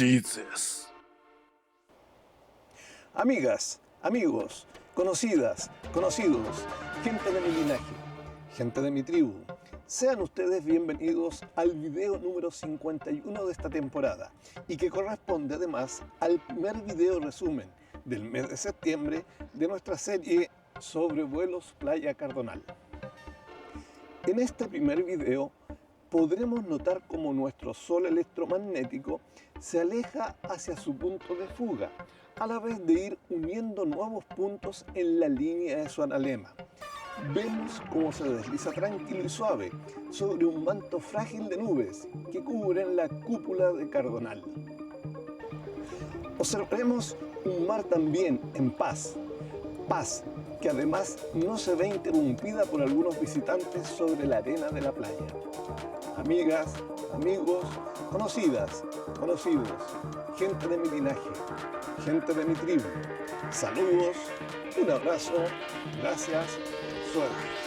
Jesus. Amigas, amigos, conocidas, conocidos, gente de mi linaje, gente de mi tribu, sean ustedes bienvenidos al video número 51 de esta temporada y que corresponde además al primer video resumen del mes de septiembre de nuestra serie Sobrevuelos Playa Cardonal. En este primer video podremos notar cómo nuestro sol electromagnético se aleja hacia su punto de fuga, a la vez de ir uniendo nuevos puntos en la línea de su analema. Vemos cómo se desliza tranquilo y suave sobre un manto frágil de nubes que cubren la cúpula de Cardonal. Observemos un mar también en paz, paz que además no se ve interrumpida por algunos visitantes sobre la arena de la playa. Amigas, amigos, conocidas, conocidos, gente de mi linaje, gente de mi tribu, saludos, un abrazo, gracias, suerte.